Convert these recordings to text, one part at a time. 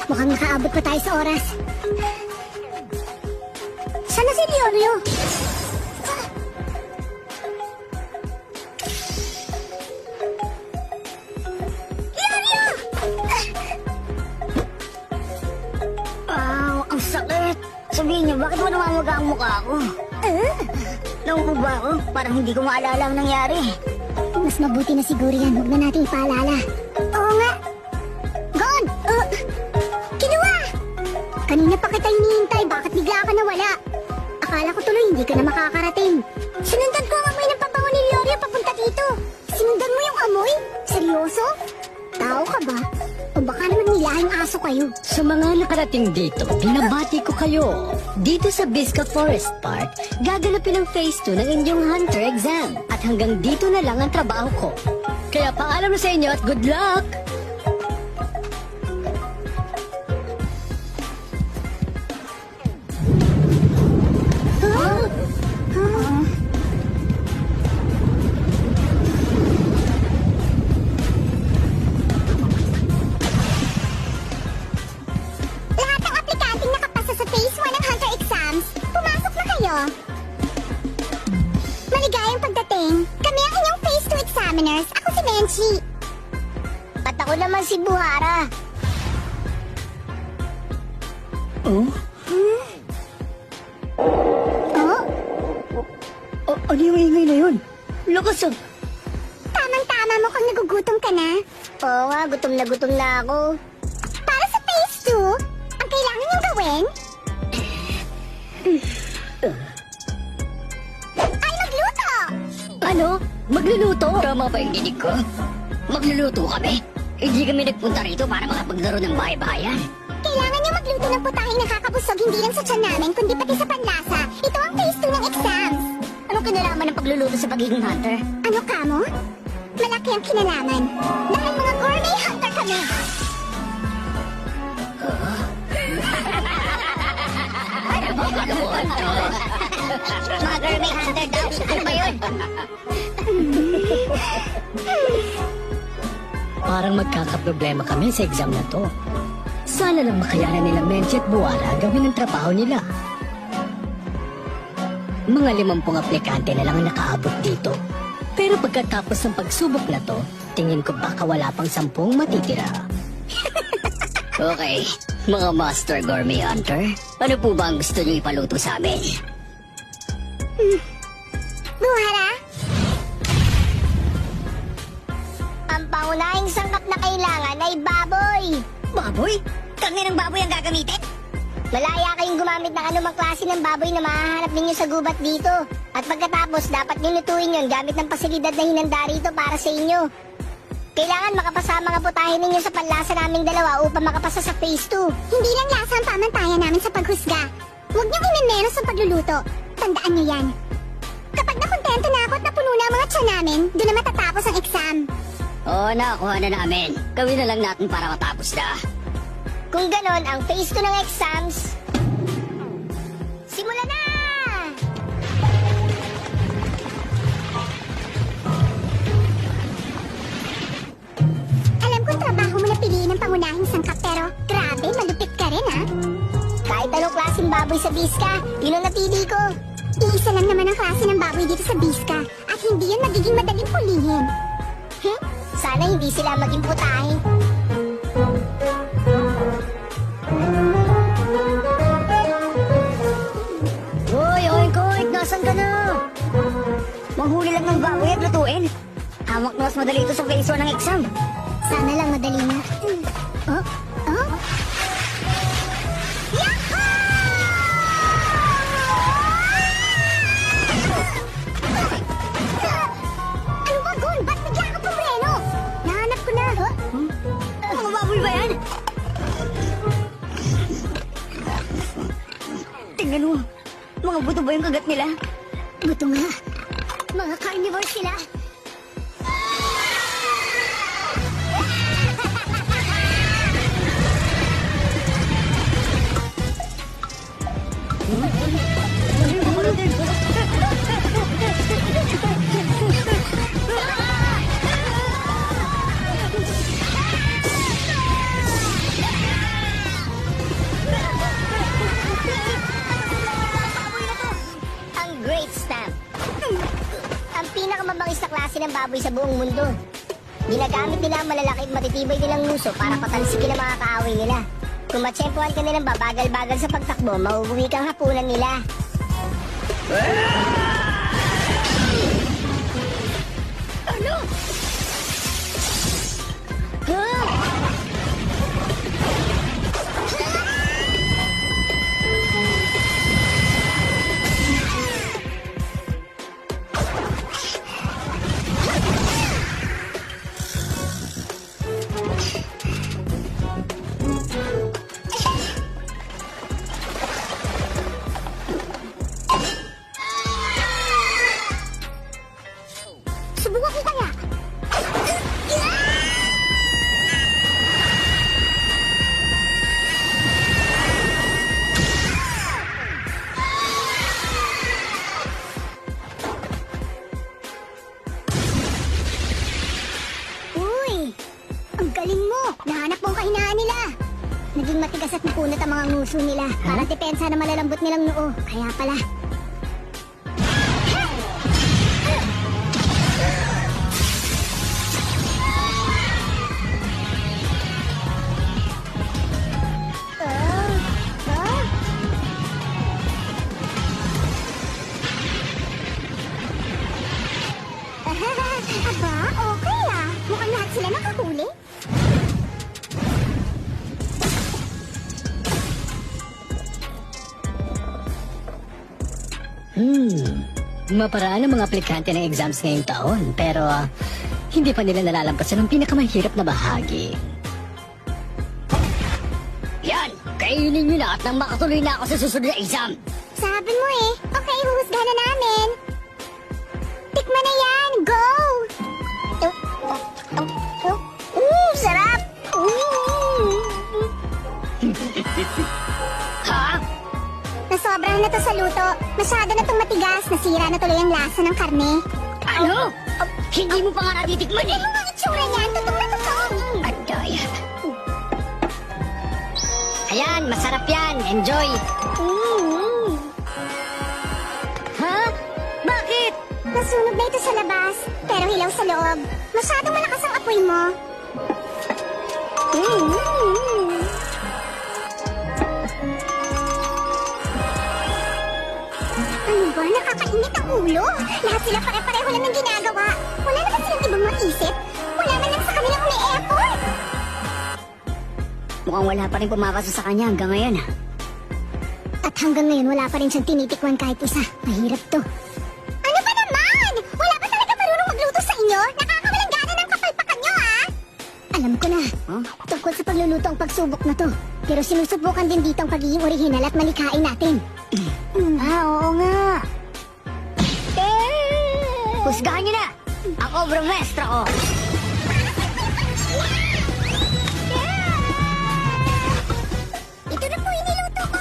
Mukhang nakaabot pa tayo sa oras. Sana si Leorio? Leorio! Ang sakit. Sabihin niyo, bakit mo namamaga ang mukha ko? Nauubo ako, parang hindi ko maalala ang nangyari. Mas mabuti na siguro yan. Huwag na natin ipaalala. Oo nga. Gon! Kinuha! Kanina pa kita hinihintay. Bakit bigla ka nawala? Akala ko tuloy hindi ka na makakarating. Sinundan ko ang amoy ng pabango ni Leorio papunta dito. Sinundan mo yung amoy? Seryoso? Tao ka ba? O baka naman nilahing aso kayo? Sa mga nakarating dito, binabati ko kayo. Dito sa Bisca Forest Park, gaganapin ang Phase 2 ng inyong Hunter exam. At hanggang dito na lang ang trabaho ko. Kaya paalam na sa inyo at good luck! Lahat ng aplikanteng nakapasa sa Phase 1 ng Hunter exams, pumasok na kayo. Maligayang pagdating. Kami ang inyong Phase 2 examiners. Ako si Menchi. At ako naman si Buhara. Oh? Oh? Ano yung ingay na yun? Lakas ah! Tamang-tama mo kung nagugutom ka na. Oo nga, gutom na ako. Para sa Phase 2, ang kailangan niyong gawin ay magluto! Ano? Magluluto? Tama ba yung dinig ko? Magluluto kami? Hindi kami nagpunta rito para makapaglaro ng bahay-bahayan. Kailangan niyo magluto ng putahing nakakabusog hindi lang sa tiyan namin, kundi pati sa panlasa. Ito ang Phase 2 ng exams. Anong kinalaman ng pagluluto sa pagiging hunter? Ano ka mo? Malaki ang kinalaman. Dahil mga gourmet hunter kami. Mga gourmet hunter daw. Ano ba yun? Parang magkakaproblema kami sa exam na to. Sana lang makayanan nila Menchi at Buwara gawin ang trabaho nila. Mga 50 aplikante na lang ang nakaabot dito. Pero pagkatapos ng pagsubok na to, tingin ko baka wala pang 10 matitira. Okay, mga Master Gourmet Hunter. Ano po ba ang gusto niyo ipaluto sa amin? Buhara? Ang pangunahing sangkap na kailangan ay baboy. Baboy? Kami ng baboy ang gagamitin? Malaya kayong gumamit ng anumang klase ng baboy na mahahanap ninyo sa gubat dito. At pagkatapos, dapat nilutuin yun gamit ng pasilidad na hinanda rito para sa inyo. Kailangan makapasa ang mga putahe ninyo sa panlasa naming dalawa upang makapasa sa Phase 2. Hindi lang lasa ang pamantayan namin sa paghusga. Huwag niyong imemeros sa pagluluto. Tandaan niyo yan. Kapag nakontento na ako at napuno na ang mga tiyan namin, doon na matatapos ang exam. Oo, nakakuha na namin. Gawin na lang natin para matapos na. Kung ganon, ang Phase 2 ng exams, simula na! Alam kong trabaho mo na piliin ang pangunahing sangkap pero grabe, malupit ka rin ha. Kahit anong klaseng baboy sa Bisca, yun ang napili ko. Iisa lang naman ang klase ng baboy dito sa Bisca at hindi yan magiging madaling pulihin. Sana hindi sila maging putahe. Hoy, oink, nasan ka na? Manghuli lang ng baboy at lutuin. Hamak na mas madali ito sa Phase 1 ng exam. Sana lang madali na. Oh? Oh? Yahoo! Ano ba, Gon? Ba't bigla ka pumreno? Nahanap ko na. Mga baboy ba yan? Tingnan mo. Mga buto ba yung kagat nila? Buto nga. Mga carnivore sila. pinakamabangis na klase ng baboy sa buong mundo. Ginagamit nila ang malalaki at matitibay nilang nguso para patalsikin ang mga kaaway nila. Kung matsempuhan ka nilang babagal-bagal sa pagtakbo, mauuwi kang hapunan nila. Ano? Subukan ko kaya. Uy! Ang galing mo! Nahanap mo ang kahinaan nila! Naging matigas at makunat ang mga nguso nila para depensa na malalambot nilang noo. Kaya pala. Aba, okay ah. Mukhang lahat sila nakahuli. Maparaan ang mga aplikante ng exams ngayong taon, pero hindi pa nila nalalampasan ang pinakamahirap na bahagi. Yan! Kainin nyo na at nang makatuloy na ako sa susunod na exam! Sabi mo eh. Okay, huhusgahan na namin. Tikman na yan. Go! Sarap! Ha? Nasobrahan na to sa luto. Masyado na itong matigas. Nasira na tuloy ang lasa ng karne. Ano? Hindi mo pa nga natitikman eh! Ang itsura niyan, tutong na tutong. Aday! Ayan, masarap yan! Enjoy! Ha? Bakit? Nasunog na ito sa labas, pero hilaw sa loob. Masyadong malakas ang apoy mo. Ano ba? Nakakainit ang ulo. Lahat sila pare-pareho lang ng ginagawa. Wala naman silang ibang maisip. Wala man lang sa kanilang may effort. Mukhang wala pa rin pumapasok sa kanya hanggang ngayon. At hanggang ngayon, wala pa rin siyang tinitikwan kahit isa. Mahirap to. Ano ba naman? Wala ba talaga marunong magluto sa inyo? Nakakawalang gana ng kapalpakan nyo, ha? Alam ko na. Tungkol sa pagluluto ang pagsubok na to. Pero sinusubukan din dito ang pagiging orihinal at malikain natin. Oo nga. Husgahan niyo na! Ako, bromestro ko! Ito na po yung niluto ko!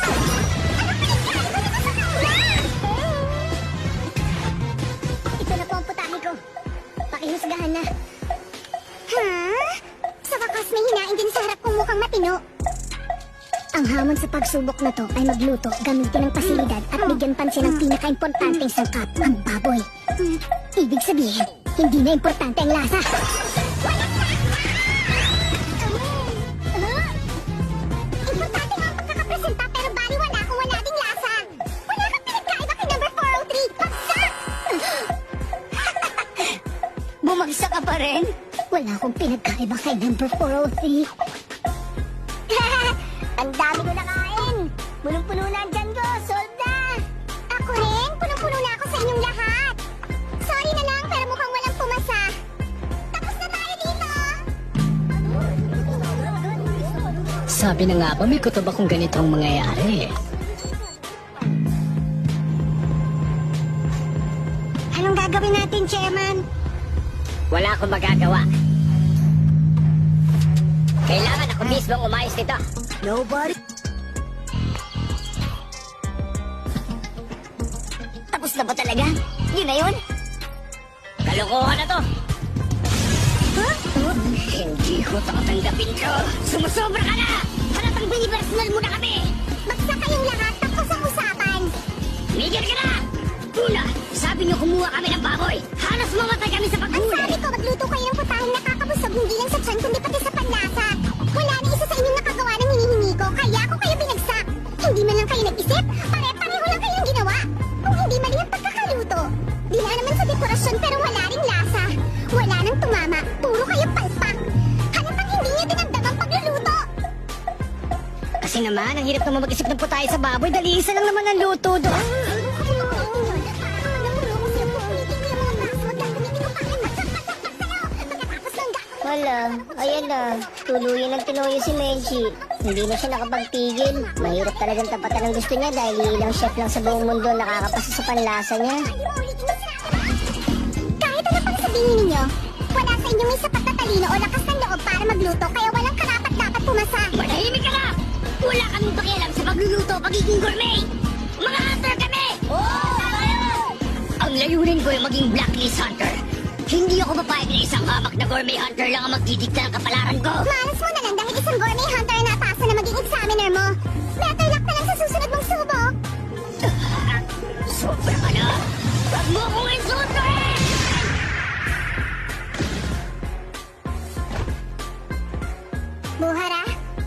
Ito na po ang putahe ko. Pakihusgahan na. Ha? Sa wakas may hinain din sa harap kong mukhang matino. Ang hamon sa pagsubok na to ay magluto, gamitin ang pasilidad at bigyan pansin ang pinaka-importanteng sangkap, ang baboy. Ibig sabihin, hindi na importante ang lasa. Importante nga ang pagkakapresenta pero baliwala kung wala ding lasa. Wala kang pinagkaiba kay number 403. Bagsak! Bumagsak ka pa rin? Wala akong pinagkaiba kay number 403. Ang dami ko nakain! Punong-puno na ang tiyan ko! Solve na! Ako rin, punong-puno na ako sa inyong lahat. Sorry na lang, pero mukhang walang pumasa. Tapos na tayo dito. Sabi na nga ba may kutob akong ganito ang mangyayari. Anong gagawin natin, Chairman? Wala akong magagawa. Kailangan ako mismo ang umayos nito. Nobody... Tapos na ba talaga? Yun na yun? Kalokohan na to! Hindi ko tatanggapin to! Sumusobra ka na! Halatang binipersonal mo na kami! Bagsak kayong lahat, tapos ang usapan. Migil ka na! Una, sabi niyo kumuha kami ng baboy! Halos mga naman. Ang hirap naman mag-isip ng putahe sa baboy. Dali, isa lang naman ang luto doon. Wala, ayan na. Tuluyan ang tinuyo si Menchi. Hindi na siya nakapagpigil. Mahirap talagang tapatan ang gusto niya dahil ilang chef lang sa buong mundo ang nakakapasa sa panlasa niya. Kahit ano pang sabihin ninyo, wala sa inyo may sapat na talino o lakas ng loob para magluto, kaya walang karapat dapat pumasa. Manahimik ka na! Wala kaming pakialam sa pagluluto pagiging gourmet! Mga hunter kami! Ang layunin ko ay maging blacklist hunter. Hindi ako papayag na isang hamak na gourmet hunter lang ang magdidikta ng kapalaran ko. Malas mo na lang dahil isang gourmet hunter na atasa na maging examiner mo. Better luck na lang sa susunod mong subok. Sobra ka na! Huwag mo akong insultuhin! Buhara,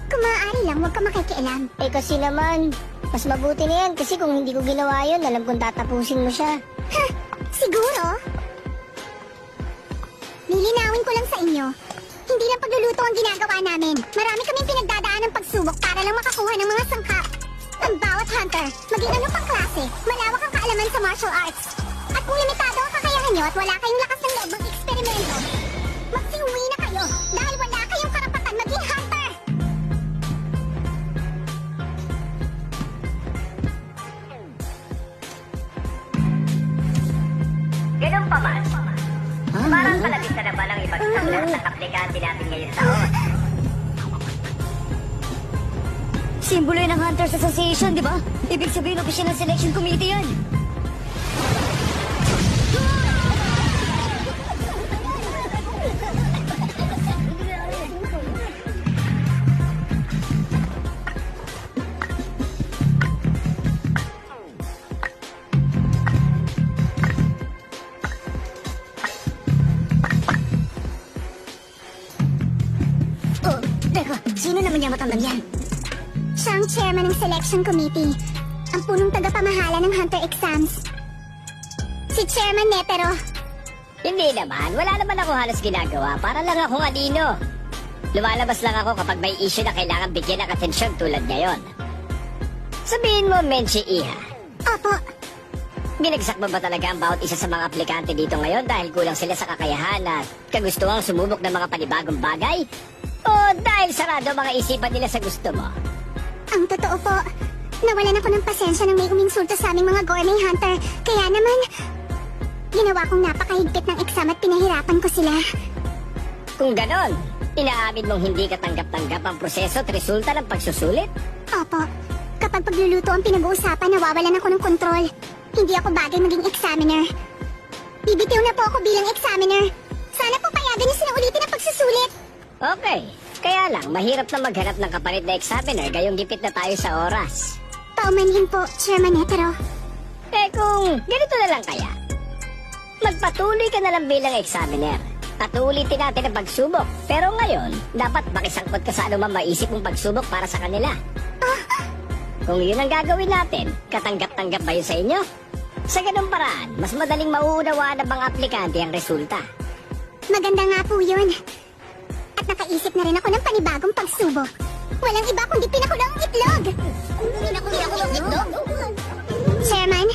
kung maaari lang, huwag ka makikialam. Eh kasi naman, mas mabuti na yan kasi kung hindi ko ginawa yun, alam kong tatapusin mo siya. Ha? Siguro? Lilinawin ko lang sa inyo. Hindi lang pagluluto ang ginagawa namin. Marami kaming pinagdadaan ng pagsubok para lang makakuha ng mga sangkap. Ang bawat hunter, maging ano pang klase, malawak ang kaalaman sa martial arts. At kung limitado ang kakayahan nyo at wala kayong lakas ng loob mag-eksperimento, magsiuwi na kayo dahil wala kayong karapatan maging hunter! Ganun pa man, parang kalabisa na ba ng ibagsak lahat ng aplikante natin ngayong taon? Simbolo yan ng Hunters Association, di ba? Ibig sabihin, official ng selection committee yan. Oh, teka, sino naman yung matandang yan? Siya ang chairman ng selection committee. Ang punong tagapamahala ng hunter exams. Si Chairman Netero. Hindi naman, wala naman ako halos ginagawa. Para lang akong anino. Lumalabas lang ako kapag may issue na kailangan bigyan ng atensyon tulad ngayon. Sabihin mo, Menchi Iha, Opo, binagsak mo ba talaga ang bawat isa sa mga aplikante dito ngayon dahil kulang sila sa kakayahan at kagustuhang sumubok ng mga panibagong bagay? O dahil sarado mga isipan nila sa gusto mo? ang totoo po. Nawalan ako ng pasensya nang may uminsulto sa aming mga gourmet hunter. Kaya naman, ginawa kong napakahigpit ng exam at pinahirapan ko sila. Kung ganon, inaamin mong hindi ka tanggap-tanggap ang proseso at resulta ng pagsusulit? Opo, kapag pagluluto ang pinag-uusapan, nawawalan ako ng kontrol. Hindi ako bagay maging examiner. Bibitiw na po ako bilang examiner. Sana po payagan niyo silang ulitin ang pagsusulit. Okay, kaya lang, mahirap na maghanap ng kapalit na examiner gayong gipit na tayo sa oras. Paumanhin po, Chairman Netero. Eh kung ganito na lang kaya, magpatuloy ka na lang bilang examiner at ulitin natin ang pagsubok. Pero ngayon, dapat makisangkot ka sa anumang maisip mong pagsubok para sa kanila. Kung yun ang gagawin natin, katanggap-tanggap ba yun sa inyo? Sa ganung paraan, mas madaling mauunawaan ng mga aplikante ang resulta. Maganda nga po yun. At nakaisip na rin ako ng panibagong pagsubok. Walang iba kundi pinakulong itlog. Pinakulong itlog? Chairman,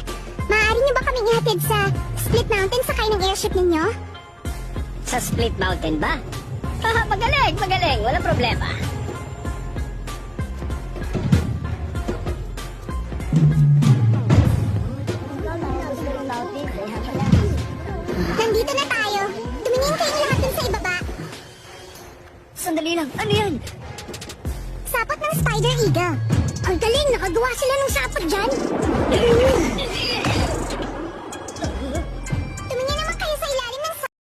maaari niyo ba kaming ihatid sa Split Mountain sakay ng airship ninyo? Sa Split Mountain ba? Magaling, magaling, walang problema. Nandito na tayo. Tumingin kayo lahat dun sa ibaba. Sandali lang, ano yan? Sapot ng Spider Eagle. Ang galing, nakagawa sila ng sapot dyan.